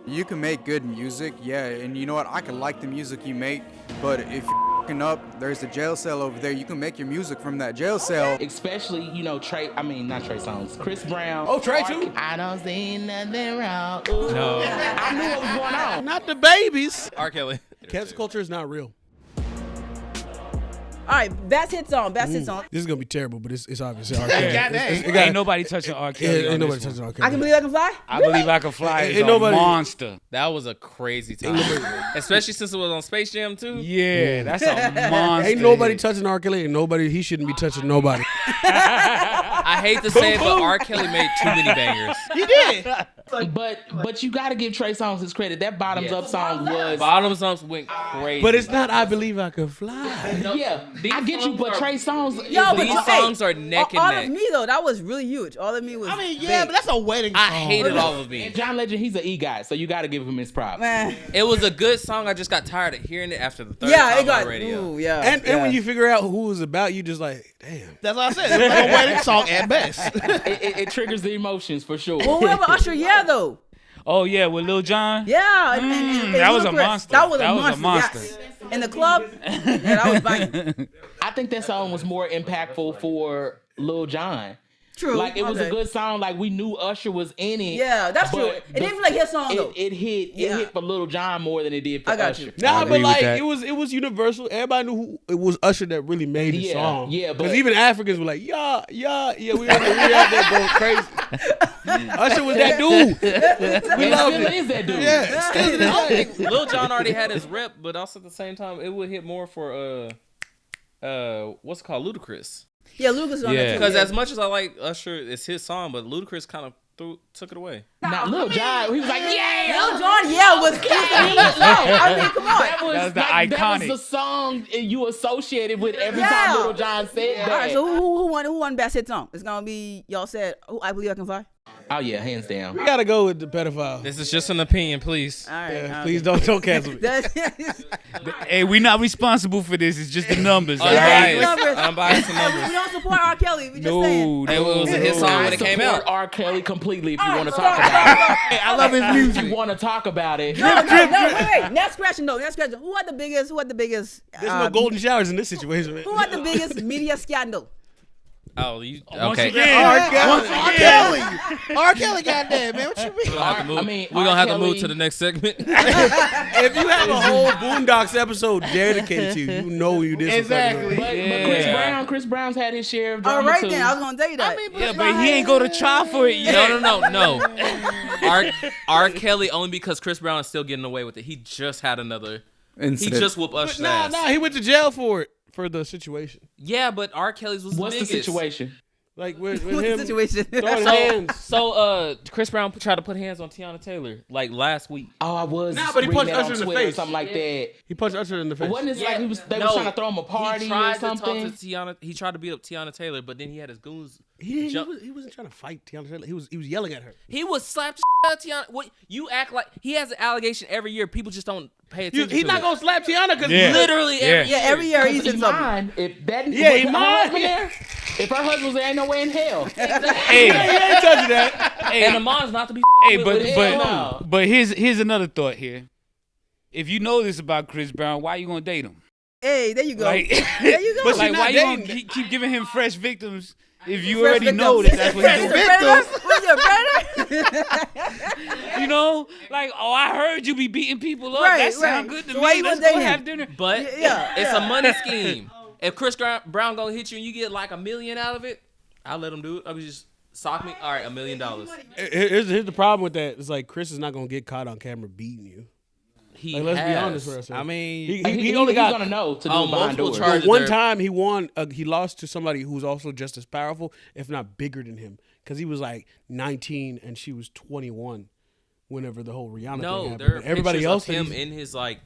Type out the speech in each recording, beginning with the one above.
You can make good music, yeah, and you know what? I can like the music you make, but if you're fucking up, there's a jail cell over there. You can make your music from that jail cell. Especially, not Trey Songz. Chris Brown. Oh, Trey too? I don't see nothing wrong. No. I knew what was going on. Not the babies. R. Kelly. Cancel culture is not real. All right, best hit song. Best hit song. This is gonna be terrible, but it's obviously R. Kelly. Ain't nobody touching R. Kelly. Ain't nobody touching R. Kelly. I Can Believe I Can Fly. I Believe I Can Fly is Ain't a nobody- monster. That was a crazy time. Especially since it was on Space Jam, too. Yeah, that's a monster. Ain't nobody touching R. Kelly. Ain't nobody. He shouldn't be touching nobody. I hate to say it, but R. Kelly made too many bangers. He did. But you got to give Trey Songz his credit. That Bottoms Up song was... Bottoms Up went crazy. But it's not I Believe I Can Fly. Yeah, I get you, but Trey Songz... Yo, but These songs are neck and All neck. of Me though, that was really huge. All of Me was. I mean, yeah, big. but that's a wedding song. I hated All of Me. John Legend, he's an E guy, so you got to give him his props. Man. It was a good song. I just got tired of hearing it after the third Yeah, time it got. on the radio. Ooh, yeah. And when you figure out who it was about, you just like, damn. That's what I said. It's like a wedding song at best. It triggers the emotions for sure. Well, whoever Usher, yeah though. Oh, yeah, with Lil Jon? Yeah, and that was a Ludacris. monster. That was That a was a monster. monster. Yes. In the club, yeah, that was banging. I think that song was more impactful for Lil Jon. True. Like, it was Okay. a good song. Like, we knew Usher was in it. Yeah, that's but true. It didn't feel like his song though. It hit for Lil Jon more than it did for I got Usher. you. Nah, agree but with like that. it was universal. Everybody knew who it was. Usher that really made the Yeah, song. yeah, but- because even Africans were like, yeah. We out there going crazy. Usher was that dude. We It loved still it. is that dude. Yeah, still to this day. Lil Jon already had his rep, but also at the same time, it would hit more for what's it called, Ludacris. Yeah, Lucas on Yeah. that too. Because yeah. as much as I like Usher, it's his song, but Ludacris kind of took it away. Now, Lil Jon, he was like, yeah! Lil Jon, yeah, was the song. I mean, come on. That was That was the like, that iconic. was the song you associated with every Yeah. time Lil Jon said that. All right, so who won best hit song? It's gonna be y'all said. I Believe I Can Fly. Oh yeah, hands down. We gotta go with the pedophile. This is just an opinion, please. All right, Yeah, okay. please don't cancel me. Hey, we not responsible for this. It's just the numbers. all right? Unbiased. Unbiased We numbers. don't support R. Kelly. We just saying. No, It was a hit song when it came out. R. Kelly completely if you want to talk about it. Hey, I love his If music. you want to talk about it. No, wait. Next question though. Next question. Who had the biggest? There's no golden showers in this situation, man. Who had the biggest media scandal? Oh, you Once okay? again, R. Kelly. R. Kelly, goddamn, man. What you mean? We're gonna have to move. I mean, We're gonna have to R. move Kelly- to the next segment. If you have a whole Boondocks episode dedicated to you, you know you disrespect Exactly. But Chris Brown's had his share of drama All right too. then. I was gonna tell you that. yeah, but he ain't go to trial for it yet. No. R. Kelly only because Chris Brown is still getting away with it. He just had another. Incident. He just whooped Usher's Nah, ass. he went to jail for it, for the situation. Yeah, but R. Kelly's was What's the the biggest. situation? Like with What's him the situation? throwing hands. So Chris Brown tried to put hands on Tiana Taylor like last week. Oh, I was. Nah, but he reading punched that on Usher in the Twitter or face. something like that. He punched Usher in the face. Wasn't it like they was trying to throw him a party he tried or something? To talk to Tiana. He tried to beat up Tiana Taylor, but then he had his goons. He wasn't trying to fight Tiana Taylor. He was yelling at her. He was slapped out of Tiana. What you act like? He has an allegation every year. People just don't pay attention. He's to not it. gonna slap Tiana because Literally every year. Yeah, every year he's in something. Mine, if that Yeah, was he her mine. husband there, if her husband was there, ain't no way in hell. Hey, he ain't touching that. And Amon's not to be. hey, with hell no. but here's another thought here. If you know this about Chris Brown, why you gonna date him? Hey, there you go. Like, There you go. But she like not why you gonna dating. keep giving him fresh victims if you Fresh already know that victims. that's what he's doing? Predator? What you a predator? You know, like, oh, I heard you be beating people up. Right, That sound right. good to So why me. you Let's gonna go date have him? dinner. But Yeah, it's yeah. a money scheme. If Chris Brown gonna hit you and you get like $1 million out of it, I'll let him do it. I'll be just sock me. All right, $1 million. Here's the problem with that. It's like Chris is not gonna get caught on camera beating you. He Like, let's be has. honest with ourselves. I mean, He only got He's gonna know to do Oh, it behind multiple doors. charges. one there. time he won. He lost to somebody who's also just as powerful, if not bigger than him, because he was like 19 and she was 21. Whenever the whole Rihanna thing no, happened, there are but everybody pictures else of him he's- in his like.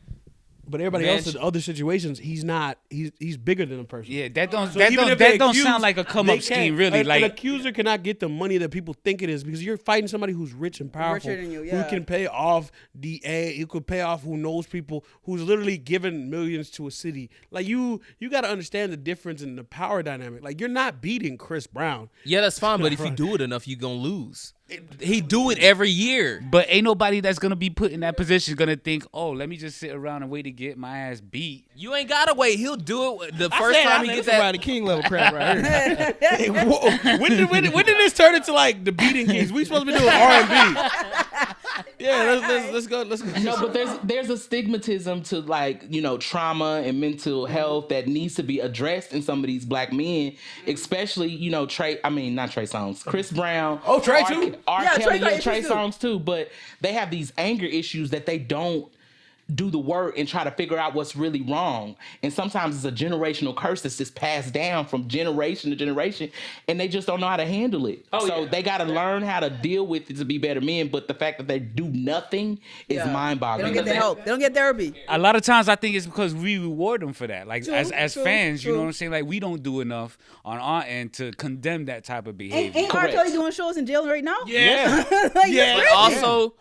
But everybody else in mansion. other situations, he's not. He's bigger than a person. Yeah, that don't So that even don't if they that don't accuse, sound like a come they up scheme, can't- really. An Like, accuser cannot get the money that people think it is because you're fighting somebody who's rich and powerful, Richer than you, yeah. who can pay off DA, who could pay off, who knows people, who's literally given millions to a city. Like you got to understand the difference in the power dynamic. Like you're not beating Chris Brown. Yeah, that's fine, but if you do it enough, you gonna lose. He do it every year. But ain't nobody that's gonna be put in that position gonna think, oh, let me just sit around and wait to get my ass beat. You ain't gotta wait. He'll do it the first time he gets that. Roddy King level crap right here. Hey, when did this turn into like the beating kings? We supposed to be doing R&B. Yeah, let's go. No, but there's a stigmatism to like, you know, trauma and mental health that needs to be addressed in some of these black men, especially, you know, not Trey Songz, Chris Brown. Oh, Trey too? R. Yeah, Kelly, Trey Trey too. Songz too, but they have these anger issues that they don't do the work and try to figure out what's really wrong. And sometimes it's a generational curse that's just passed down from generation to generation, and they just don't know how to handle it. They got to learn how to deal with it to be better men, but the fact that they do nothing is They mind-boggling. don't get their help. They don't get therapy. A lot of times I think it's because we reward them for that. Like True, as true, fans, you true. know what I'm saying? Like we don't do enough on our end to condemn that type of behavior. Ain't R. Kelly doing shows in jail right now? Yeah. Like, Yeah. that's But crazy. also,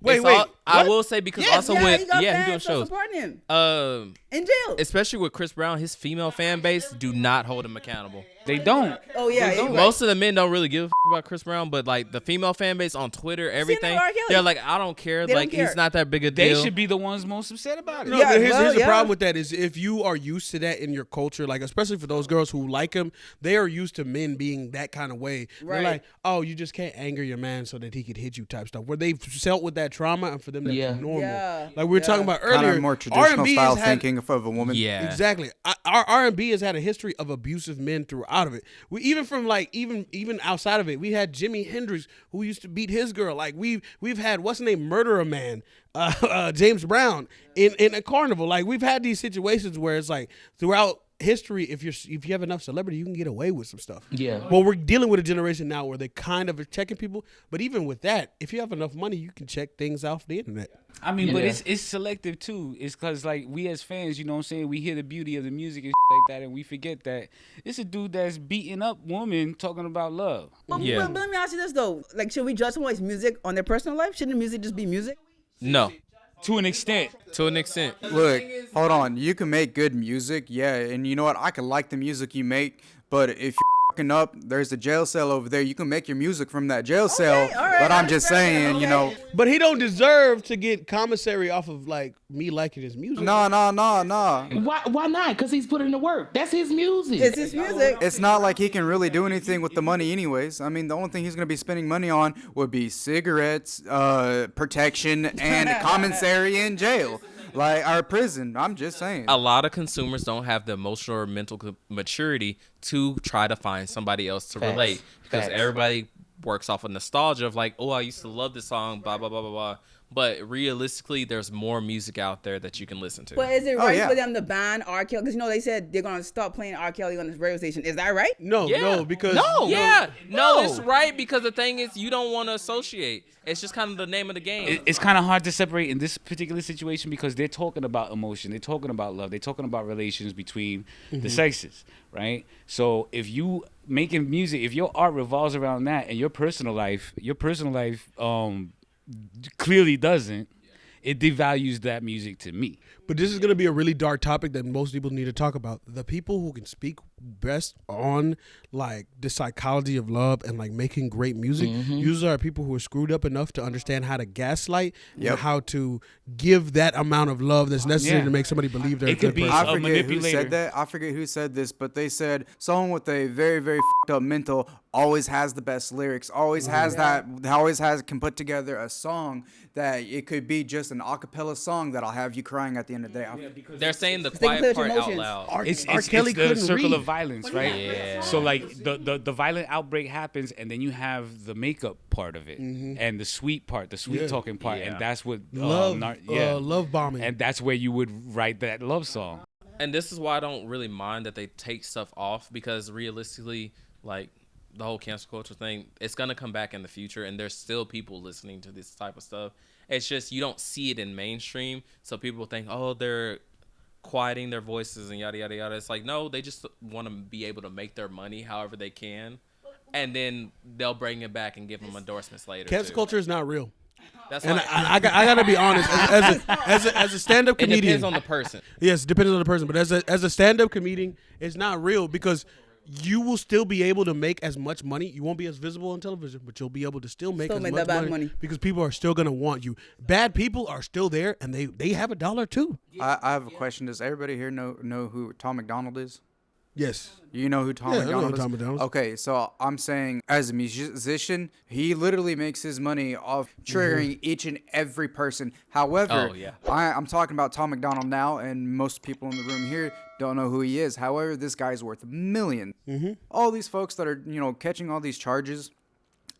Wait, it's wait, all- I what? will say because Yes, also yeah, with he got he's fans doing for shows. supporting him In in jail. especially with Chris Brown, his female fan base do not hold him accountable. They don't. Oh yeah, you're right. Most of the men don't really give a about Chris Brown, but like the female fan base on Twitter, everything, R. Kelly. they're like, I don't care. They don't Like care. he's not that big a They deal. should be the ones most upset about it. No, Yeah, but here's the yeah. problem with that is if you are used to that in your culture, like especially for those girls who like him, they are used to men being that kind of way. Right. They're like, oh, you just can't anger your man so that he could hit you type stuff. Where they've dealt with that trauma, and for them that's Yeah. normal. Yeah. Like we were talking about earlier, Kind of more traditional R&B style has had- thinking of a woman. Yeah. Exactly. Our R&B has had a history of abusive men throughout of it. We even from like even outside of it, we had Jimi Hendrix who used to beat his girl. Like we've had what's his name, Murderer Man, James Brown in a carnival. Like we've had these situations where it's like throughout history, if you have enough celebrity, you can get away with some stuff. Yeah. Well, we're dealing with a generation now where they kind of are checking people, but even with that, if you have enough money, you can check things off the internet. I mean, but Yeah. it's selective too. It's because like we as fans, you know what I'm saying, we hear the beauty of the music and shit like that, and we forget that it's a dude that's beating up women talking about love. But Yeah. let me ask you this though: like, should we judge someone's music on their personal life? Shouldn't music just be music? No, To an extent. to an extent. Look, hold on. You can make good music, yeah, and you know what? I can like the music you make, but if you're fucking up, there's a jail cell over there. You can make your music from that jail cell. all right, But I I'm just understand saying, that, you okay. know, But he don't deserve to get commissary off of like me liking his music. no. Why not? Because he's putting in the work. That's his music. It's his music. It's not like he can really do anything with the money anyways. I mean, the only thing he's going to be spending money on would be cigarettes, protection, and commissary in jail. Like, our prison. I'm just saying. A lot of consumers don't have the emotional or mental maturity to try to find somebody else to Facts. relate because Facts. everybody works off of nostalgia of like, oh, I used to love this song, blah blah blah blah blah. But realistically, there's more music out there that you can listen to. But is it Oh, right yeah. for them to ban R. Kelly? Because they said they're gonna stop playing R. Kelly on this radio station. Is that right? No, because No, it's right because the thing is you don't want to associate. It's just kind of the name of the game. It's kind of hard to separate in this particular situation because they're talking about emotion, they're talking about love, they're talking about relations between the sexes, right? So if you making music, if your art revolves around that and your personal life clearly doesn't, it devalues that music to me. But this is going to be a really dark topic that most people need to talk about. The people who can speak best on like the psychology of love and like making great music usually are people who are screwed up enough to understand how to gaslight and how to give that amount of love that's necessary Yeah. to make somebody believe they're It a good could be person. I a forget who manipulator. said that. I forget who said this, but they said someone with a very, very fucked up mental always has the best lyrics, always has can put together a song that it could be just an a cappella song that'll have you crying at the end of the day. They're saying the they can quiet play part your out emotions. loud. It's Kelly the couldn't circle read. of violence, right? Yeah. So like the violent outbreak happens, and then you have the makeup part of it, and the sweet part, the sweet talking part, Yeah. and that's what love bombing. and that's where you would write that love song. And this is why I don't really mind that they take stuff off because realistically, like the whole cancel culture thing, it's gonna come back in the future, and there's still people listening to this type of stuff. It's just you don't see it in mainstream, so people think, oh, they're quieting their voices and yada yada yada. It's like no, they just want to be able to make their money however they can, and then they'll bring it back and give them endorsements later. Cancel too. culture is not real. That's And why I got to be honest, as a stand-up it comedian. depends on the person. Yes, it depends on the person. But as a stand-up comedian, it's not real because you will still be able to make as much money. You won't be as visible on television, but you'll be able to still make as much money because people are still going to want you. Bad people are still there, and they have a dollar too. I have a question. Does everybody here know who Tom McDonald is? Yes. You know who Tom McDonald is? Okay, so I'm saying as a musician, he literally makes his money off triggering each and every person. However, I'm talking about Tom McDonald now, and most people in the room here don't know who he is. However, this guy's worth millions. All these folks that are, catching all these charges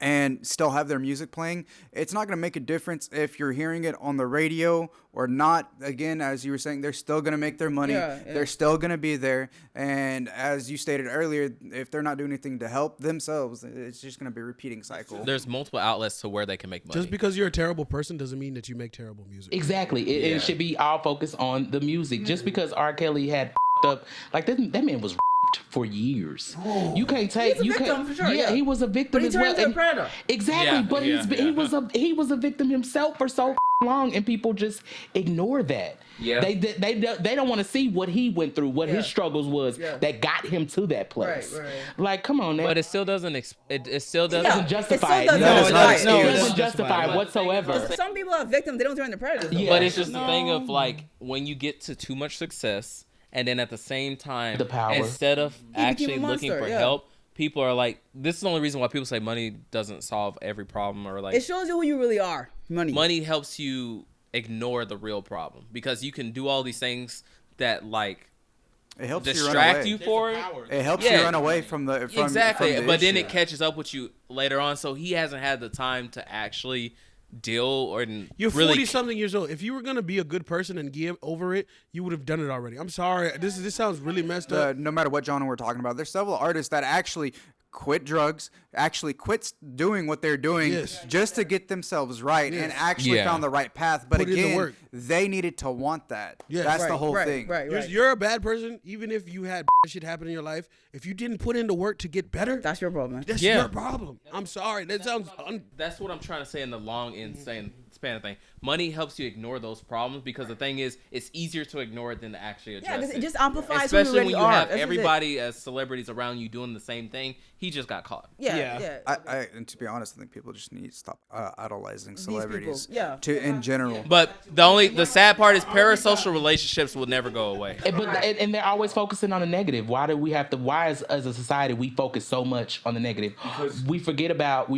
and still have their music playing, it's not going to make a difference if you're hearing it on the radio or not. Again, as you were saying, they're still going to make their money. They're still going to be there. And as you stated earlier, if they're not doing anything to help themselves, it's just going to be a repeating cycle. There's multiple outlets to where they can make money. Just because you're a terrible person doesn't mean that you make terrible music. Exactly. It should be all focused on the music. Just because R. Kelly had up, like that man was for years. You can't take. He's a victim for sure. Yeah, he was a victim but as well. Into a predator. Exactly, but he was a victim himself for so long, and people just ignore that. Yeah, they don't want to see what he went through, what his struggles was that got him to that place. Right. Like, come on, man. But it still doesn't. It still doesn't justify it. It doesn't justify it whatsoever. Some people are victims. They don't turn into predators. Yeah. But it's just the thing of like when you get to too much success. And then at the same time, the power. Instead of actually looking for help, people are like, this is the only reason why people say money doesn't solve every problem. Or like, it shows you who you really are. Money helps you ignore the real problem because you can do all these things that like it helps distract you for it. It helps you run away from the exactly. From the but issue. then it catches up with you later on. So he hasn't had the time to actually deal or you're really 40-something years old. If you were gonna be a good person and give over it, you would have done it already. I'm sorry, this sounds really messed up. No matter what genre we're talking about, there's several artists that actually quit drugs, actually quit doing what they're doing just to get themselves right and actually found the right path. But again, they needed to want that. That's the whole thing. You're a bad person, even if you had shit happen in your life. If you didn't put in the work to get better, that's your problem. That's your problem. I'm sorry. That sounds. That's what I'm trying to say in the long span of thing. Money helps you ignore those problems because the thing is, it's easier to ignore it than to actually address it. It just amplifies especially who you really when you are. have everybody as celebrities around you doing the same thing. He just got caught. And to be honest, I think people just need to stop idolizing celebrities. In general. But the sad part is parasocial relationships will never go away. And they're always focusing on the negative. Why do we have to? Why as a society we focus so much on the negative? We forget about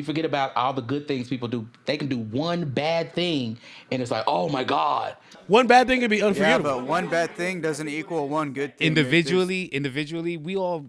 all the good things people do. They can do one bad thing, and it's like, oh my God. One bad thing can be unforgettable. Yeah, but one bad thing doesn't equal one good thing. Individually, we all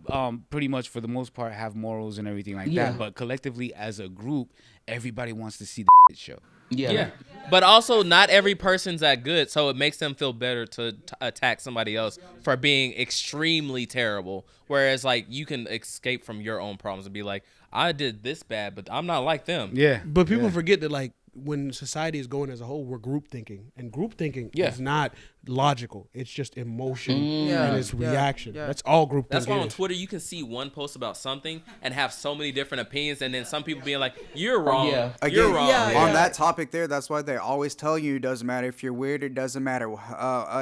pretty much for the most part have morals and everything like that. But collectively, as a group, everybody wants to see the show. Yeah. But also, not every person's that good, so it makes them feel better to attack somebody else for being extremely terrible. Whereas, like, you can escape from your own problems and be like, I did this bad, but I'm not like them. Yeah. But people forget that, like, when society is going as a whole, we're group thinking, and group thinking is not logical. It's just emotion and it's reaction. That's all group thinking. That's why on Twitter you can see one post about something and have so many different opinions, and then some people being like, "You're wrong. You're wrong." On that topic, that's why they always tell you it doesn't matter if you're weird. It doesn't matter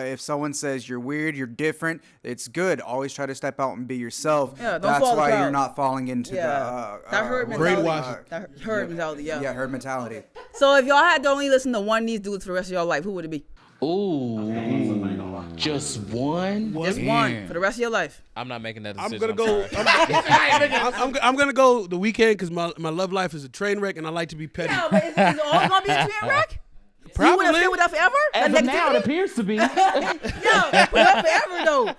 if someone says you're weird, you're different. It's good. Always try to step out and be yourself. That's why you're not falling into the herd mentality. Herd mentality. Yeah, herd mentality. So if y'all had to only listen to one of these dudes for the rest of your life, who would it be? Ooh, just one? Just one for the rest of your life. I'm not making that decision. I'm gonna go The Weeknd because my love life is a train wreck and I like to be petty. Yeah, but is it all gonna be a train wreck? Probably. You wouldn't feel with that forever? As of now, it appears to be. Yeah, with that forever though.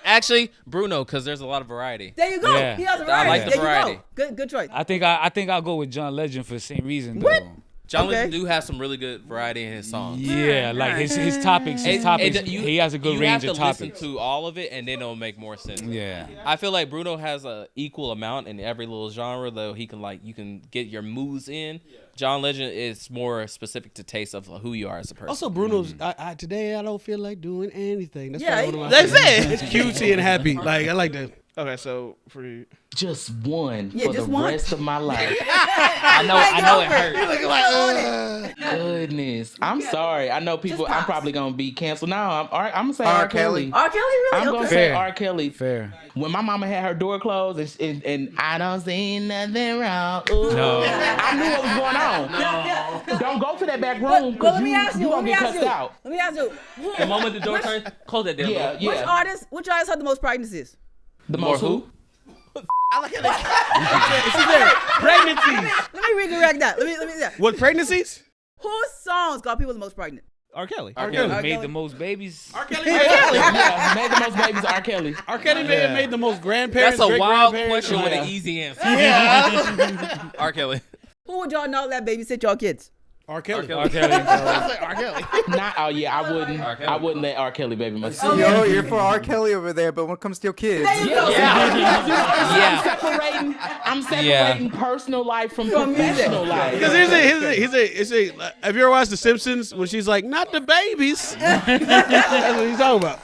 Actually, Bruno, because there's a lot of variety. There you go. Yeah. He has a variety. I like the variety. Good choice. I think I'll go with John Legend for the same reason. What? Though. John Legend do have some really good variety in his songs. Yeah, like his topics. He has a good range of topics. You have to listen to all of it, and then it'll make more sense. Yeah, I feel like Bruno has a equal amount in every little genre, though he can you can get your moods in. John Legend is more specific to taste of who you are as a person. Also, Bruno's today I don't feel like doing anything. That's it. It's cutesy and happy. Like I like that. Okay, so for you. Just one Yeah, for just the one. rest of my life. I know it hurts. You looking like goodness. I'm sorry. I know people. I'm Pops. probably gonna be canceled. No, I'm gonna say R. R. Kelly. R. Kelly, really? I'm gonna Okay. say Fair. R. Kelly. Fair. When my mama had her door closed and I don't see nothing wrong. Ooh, No. I knew what was going on. Yeah. Don't go to that back But room because let me ask you. Let gonna me get ask cussed you. out. Let me ask you. The moment the door turns, close that damn Yeah, door. yeah. Which artist have the most pregnancies? The most who? I like how Pregnancies. Let me redirect that. Let me do that. What pregnancies? Whose songs got people the most pregnant? R. Kelly. R. Kelly. Kelly R. made Kelly. the most babies. R. Kelly. Yeah, made the most babies. R. Kelly. R. Kelly may have made the most grandparents. That's a wild great-grandparents. question with Yeah. an easy answer. Yeah. R. Kelly. Who would y'all not let babysit y'all kids? R. Kelly. R. R. Kelly. R. Kelly. Not. Oh yeah, I wouldn't. R. Kelly. I wouldn't let R. Kelly baby myself. Yo, you're for R. Kelly over there, but when it comes to your kids, I'm separating personal life from professional life. Because here's a. Have you ever watched The Simpsons when she's like, "Not the babies"? That's what he's talking about.